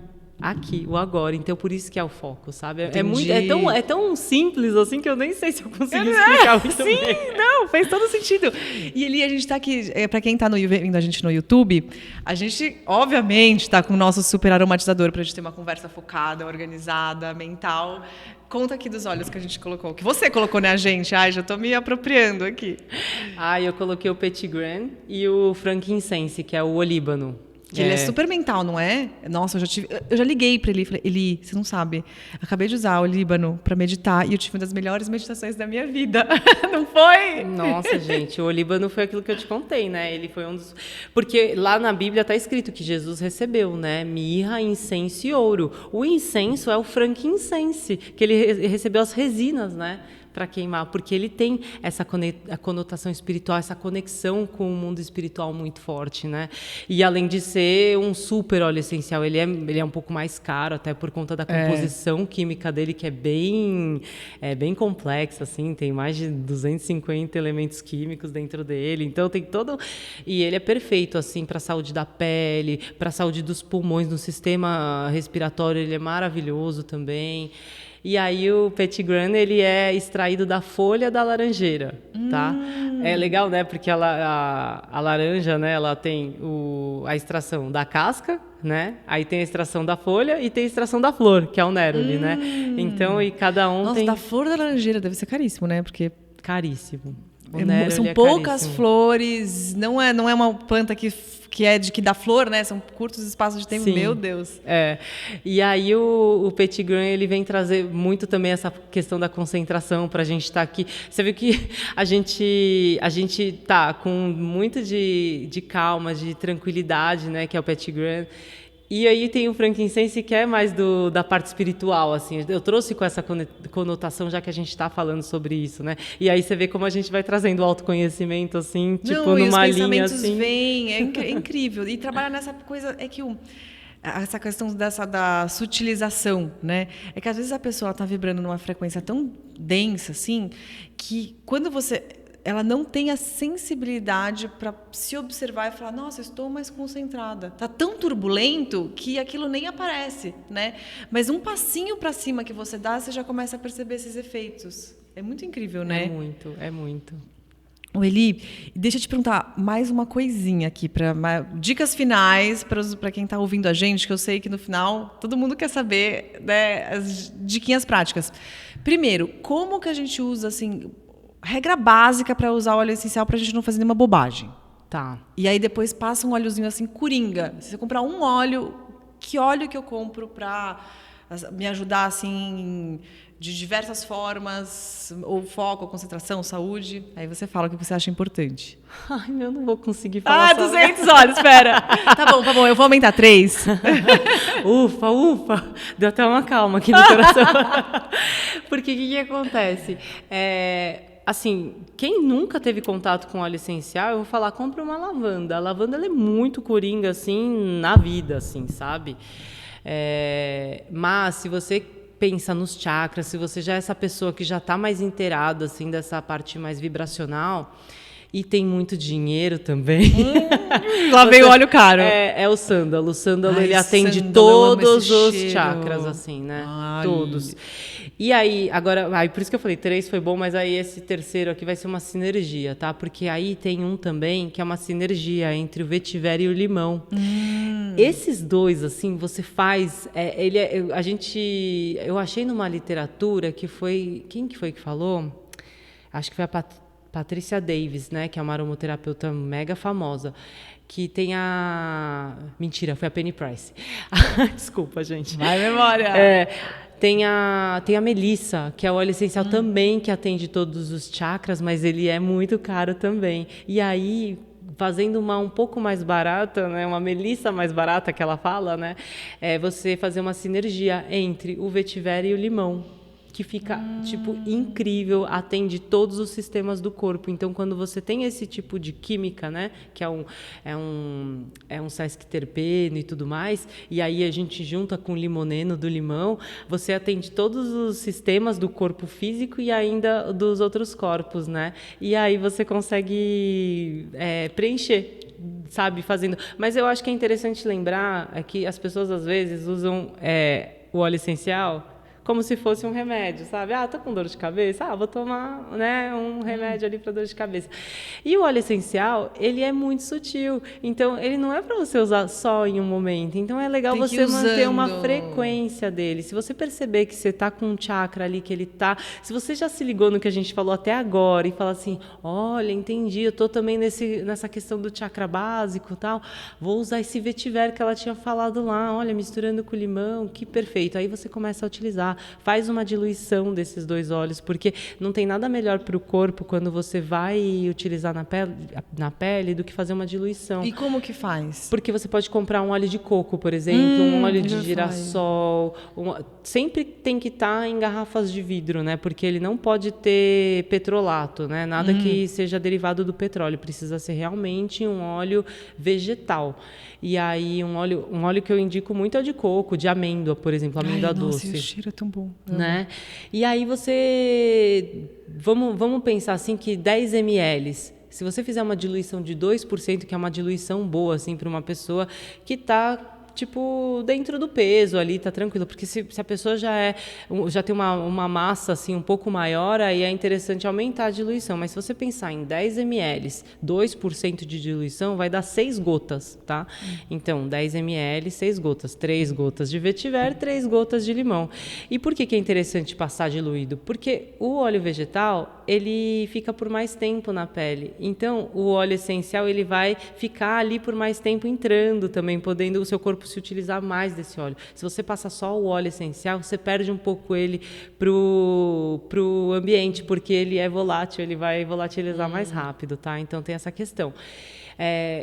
S2: o agora. Então, por isso que é o foco, sabe? É tão simples assim que eu nem sei se eu consegui explicar muito bem.
S1: Sim, não, faz todo sentido. E ali a gente está aqui, para quem está vendo a gente no YouTube, a gente, obviamente, está com o nosso super aromatizador para a gente ter uma conversa focada, organizada, mental. Conta aqui dos óleos que a gente colocou, que você colocou, né, gente? Já estou me apropriando aqui.
S2: Eu coloquei o Petit Grain e o frankincense, que é o olíbano.
S1: Que ele é super mental, não é? Nossa, eu já liguei para ele e falei, Eli, você não sabe, acabei de usar o Líbano para meditar e eu tive uma das melhores meditações da minha vida. Não foi?
S2: Nossa, gente, o Líbano foi aquilo que eu te contei, né? Ele foi um dos... Porque lá na Bíblia está escrito que Jesus recebeu, né? Mirra, incenso e ouro. O incenso é o frankincense, que ele recebeu as resinas, né? Para queimar, porque ele tem essa conotação espiritual, essa conexão com o mundo espiritual muito forte, né? E além de ser um super óleo essencial, ele é um pouco mais caro, até por conta da composição química dele, que é bem complexa, assim, tem mais de 250 elementos químicos dentro dele, então tem todo... E ele é perfeito, assim, para a saúde da pele, para a saúde dos pulmões, no sistema respiratório, ele é maravilhoso também. E aí o Petit Grain, ele é extraído da folha da laranjeira, tá? É legal, né? Porque a laranja, né? Ela tem a extração da casca, né? Aí tem a extração da folha e tem a extração da flor, que é o néroli, né? Então, e cada um
S1: Nossa, da flor da laranjeira deve ser caríssimo, né? Porque...
S2: Caríssimo.
S1: São poucas flores, não é uma planta que dá flor, né? São curtos espaços de tempo. Sim. Meu Deus.
S2: E aí o Petit Grain, ele vem trazer muito também essa questão da concentração para a gente estar aqui. Você viu que a gente tá com muito de calma, de tranquilidade, né? Que é o Petit Grain. E aí tem o frankincense, que é mais da parte espiritual, assim. Eu trouxe com essa conotação, já que a gente está falando sobre isso, né? E aí você vê como a gente vai trazendo o autoconhecimento, assim, numa linha, assim.
S1: Os pensamentos vêm, é incrível. E trabalhar nessa coisa, é que essa questão da sutilização, né? É que às vezes a pessoa está vibrando numa frequência tão densa, assim, que quando ela não tem a sensibilidade para se observar e falar, nossa, estou mais concentrada. Está tão turbulento que aquilo nem aparece, né? Mas um passinho para cima que você dá, você já começa a perceber esses efeitos. É muito incrível, né?
S2: É muito.
S1: Eli, deixa eu te perguntar mais uma coisinha aqui, dicas finais para quem está ouvindo a gente, que eu sei que no final todo mundo quer saber, né, as diquinhas práticas. Primeiro, como que a gente usa, assim... Regra básica para usar óleo essencial para a gente não fazer nenhuma bobagem.
S2: Tá.
S1: E aí depois passa um óleozinho assim, coringa. Se você comprar um óleo, que óleo que eu compro para me ajudar assim de diversas formas, ou foco, concentração, saúde? Aí você fala o que você acha importante.
S2: Eu não vou conseguir falar.
S1: 200 óleos, espera. Tá bom, eu vou aumentar 3.
S2: Ufa. Deu até uma calma aqui no coração. Porque o que acontece? Assim, quem nunca teve contato com óleo essencial, eu vou falar, compre uma lavanda. A lavanda, ela é muito coringa, assim, na vida, assim, sabe? Mas, se você pensa nos chakras, se você já é essa pessoa que já está mais inteirada, assim, dessa parte mais vibracional, e tem muito dinheiro também.
S1: Lá vem o óleo caro.
S2: É o sândalo. O sândalo,
S1: Ai,
S2: ele atende
S1: sândalo, eu amo
S2: todos
S1: esse
S2: os
S1: cheiro.
S2: chakras, assim, né?
S1: Ai.
S2: Todos. E aí, agora, por isso que eu falei, 3 foi bom, mas aí esse terceiro aqui vai ser uma sinergia, tá? Porque aí tem um também que é uma sinergia entre o vetiver e o limão. Esses dois, assim, você faz... Eu achei numa literatura que foi... Quem que foi que falou? Acho que foi a Patrícia Davis, né? Que é uma aromaterapeuta mega famosa. Que tem a... Mentira, foi a Penny Price. Desculpa, gente.
S1: Vai, memória!
S2: Tem a Melissa, que é o óleo essencial também, que atende todos os chakras, mas ele é muito caro também. E aí, fazendo uma um pouco mais barata, né, uma Melissa mais barata que ela fala, né, é você fazer uma sinergia entre o vetiver e o limão, que fica, tipo, incrível, atende todos os sistemas do corpo. Então, quando você tem esse tipo de química, né, que é um sesquiterpeno e tudo mais, e aí a gente junta com o limoneno do limão, você atende todos os sistemas do corpo físico e ainda dos outros corpos, né? E aí você consegue preencher, sabe, fazendo... Mas eu acho que é interessante lembrar que as pessoas, às vezes, usam o óleo essencial como se fosse um remédio, sabe? Tô com dor de cabeça, vou tomar, né, um remédio ali para dor de cabeça. E o óleo essencial, ele é muito sutil, então ele não é para você usar só em um momento. Então é legal você manter uma frequência dele. Se você perceber que você está com um chakra ali, que ele está... Se você já se ligou no que a gente falou até agora e fala assim, olha, entendi, eu estou também nessa questão do chakra básico e tal, vou usar esse vetiver que ela tinha falado lá, olha, misturando com limão, que perfeito. Aí você começa a utilizar. Faz uma diluição desses dois óleos, porque não tem nada melhor para o corpo quando você vai utilizar na pele do que fazer uma diluição.
S1: E como que faz?
S2: Porque você pode comprar um óleo de coco, por exemplo, um óleo de girassol. Sempre tem que estar em garrafas de vidro, né? Porque ele não pode ter petrolato, né? Nada que seja derivado do petróleo. Precisa ser realmente um óleo vegetal. E aí, um óleo que eu indico muito é o de coco, de amêndoa, por exemplo, amêndoa doce.
S1: Nossa, o cheiro é tão bom.
S2: Né? E aí vamos pensar assim que 10 ml, se você fizer uma diluição de 2%, que é uma diluição boa assim para uma pessoa que está tipo dentro do peso ali, tá tranquilo, porque se a pessoa já tem uma massa assim um pouco maior, aí é interessante aumentar a diluição, mas se você pensar em 10 ml, 2% de diluição vai dar 6 gotas, tá? Então, 10 ml, 6 gotas, 3 gotas de vetiver, 3 gotas de limão. E por que é interessante passar diluído? Porque o óleo vegetal, ele fica por mais tempo na pele. Então, o óleo essencial, ele vai ficar ali por mais tempo entrando também, podendo o seu corpo se utilizar mais desse óleo. Se você passa só o óleo essencial, você perde um pouco ele pro ambiente, porque ele é volátil, ele vai volatilizar mais rápido, tá? Então tem essa questão.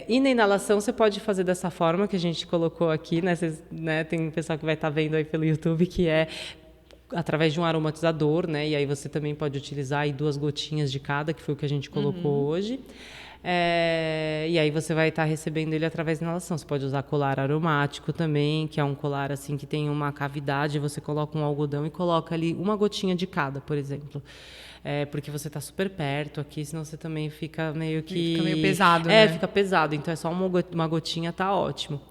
S2: E na inalação você pode fazer dessa forma que a gente colocou aqui, né? Tem um pessoal que vai estar vendo aí pelo YouTube, que é através de um aromatizador, né? E aí você também pode utilizar aí 2 gotinhas de cada, que foi o que a gente colocou hoje. E aí você vai estar recebendo ele através da inalação. Você pode usar colar aromático também, que é um colar assim que tem uma cavidade, você coloca um algodão e coloca ali 1 gotinha de cada, por exemplo. Porque você está super perto aqui, senão você também fica meio que...
S1: Fica meio pesado, né?
S2: Fica pesado. Então, é só uma gotinha, tá ótimo.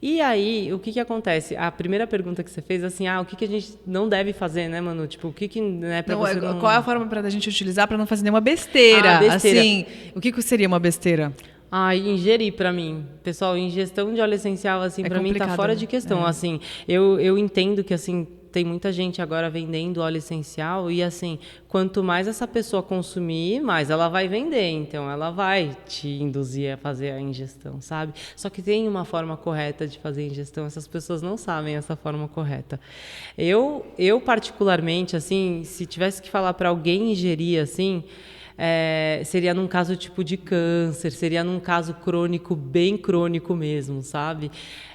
S2: E aí, o que acontece? A primeira pergunta que você fez, assim, o que a gente não deve fazer, né, Manu? Tipo, o que né, pra você não...
S1: Qual é a forma para a gente utilizar para não fazer nenhuma besteira?
S2: Besteira.
S1: Assim, o que seria uma besteira?
S2: Ingerir para mim. Pessoal, ingestão de óleo essencial, assim, para mim tá fora de questão. Assim, eu entendo que, assim, tem muita gente agora vendendo óleo essencial e, assim, quanto mais essa pessoa consumir, mais ela vai vender. Então, ela vai te induzir a fazer a ingestão, sabe? Só que tem uma forma correta de fazer a ingestão. Essas pessoas não sabem essa forma correta. Eu particularmente, assim, se tivesse que falar para alguém ingerir, assim... seria num caso tipo de câncer, seria num caso crônico, bem crônico mesmo, sabe?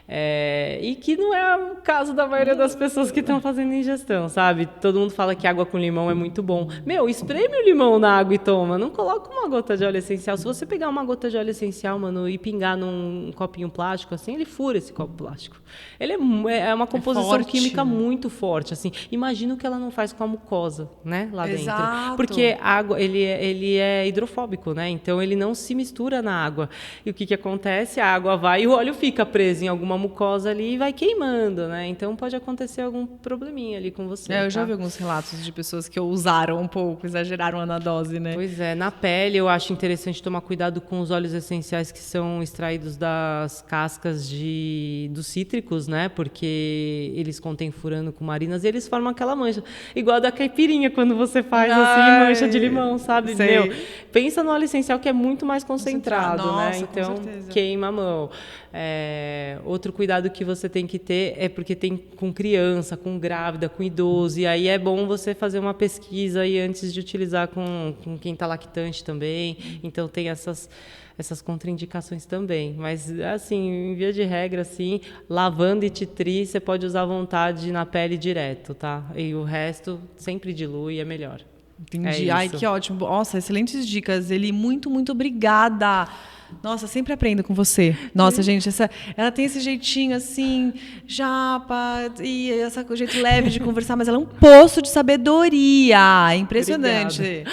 S2: E que não é o caso da maioria das pessoas que estão fazendo ingestão, sabe? Todo mundo fala que água com limão é muito bom. Espreme o limão na água e toma. Não coloca uma gota de óleo essencial. Se você pegar uma gota de óleo essencial, mano, e pingar num copinho plástico, assim, ele fura esse copo plástico. Ele é uma composição
S1: forte,
S2: química
S1: né?
S2: muito forte, assim. Imagina o que ela não faz com a mucosa, né? Lá
S1: Exato.
S2: dentro. Porque a água, ele é hidrofóbico, né? Então, ele não se mistura na água. E o que acontece? A água vai e o óleo fica preso em alguma mucosa ali e vai queimando, né? Então pode acontecer algum probleminha ali com você.
S1: Eu já vi alguns relatos de pessoas que usaram um pouco, exageraram na dose, né?
S2: Pois é, na pele eu acho interessante tomar cuidado com os óleos essenciais que são extraídos das cascas dos cítricos, né? Porque eles contêm furano com marinas e eles formam aquela mancha. Igual a da caipirinha, quando você faz assim, mancha de limão, sabe?
S1: Sei.
S2: Pensa no óleo essencial que é muito mais concentrado,
S1: Nossa,
S2: né? Então,
S1: com certeza.
S2: queima a mão. Outro cuidado que você tem que ter é porque tem com criança, com grávida, com idoso, e aí é bom você fazer uma pesquisa aí antes de utilizar com quem está lactante também. Então tem essas contraindicações também. Mas, assim, em via de regra, assim, lavanda e tea tree, você pode usar à vontade na pele direto, tá? E o resto sempre dilui, é melhor.
S1: Entendi. Ai, que ótimo. Nossa, excelentes dicas. Eli, muito, muito obrigada. Nossa, sempre aprendo com você. Nossa, gente, ela tem esse jeitinho assim, japa, e esse jeito leve de conversar, mas ela é um poço de sabedoria. Impressionante.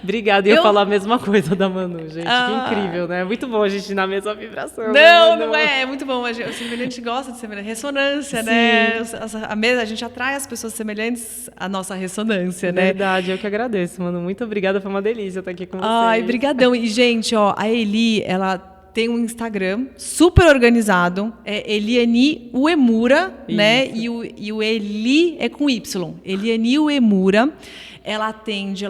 S2: Obrigada. Eu ia falar a mesma coisa da Manu, gente. Que incrível, né? Muito bom a gente ir na mesma vibração.
S1: Não é. É muito bom. O semelhante gosta de semelhante. Ressonância, né? A gente atrai as pessoas semelhantes à nossa ressonância, né?
S2: Verdade, eu que agradeço, Manu. Muito obrigada, foi uma delícia estar aqui com vocês.
S1: Ai, brigadão. E, gente, a Eli, ela tem um Instagram super organizado, é Eliane Uemura, né? E o Eli é com Y. Eliane Uemura. Ela atende,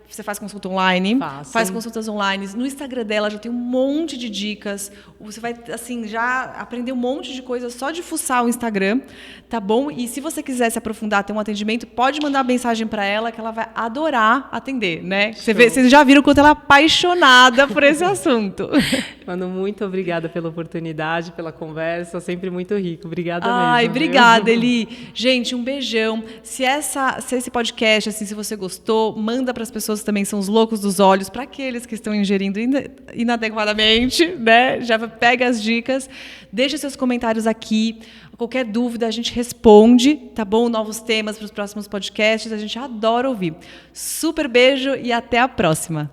S1: você faz consulta online, faz consultas online. No Instagram dela já tem um monte de dicas. Você vai, assim, já aprender um monte de coisa só de fuçar o Instagram, tá bom? E se você quiser se aprofundar, ter um atendimento, pode mandar mensagem para ela que ela vai adorar atender, né? Vocês já viram o quanto ela é apaixonada por esse assunto.
S2: Manu, muito obrigada pela oportunidade, pela conversa, sempre muito rico. Obrigada mesmo.
S1: Ai, obrigada, Eli. Gente, um beijão. Se esse podcast, assim, se você gostou, manda para as pessoas que também são os loucos dos olhos, para aqueles que estão ingerindo inadequadamente, né? Já pega as dicas, deixa seus comentários aqui. Qualquer dúvida a gente responde, tá bom? Novos temas para os próximos podcasts, a gente adora ouvir. Super beijo e até a próxima.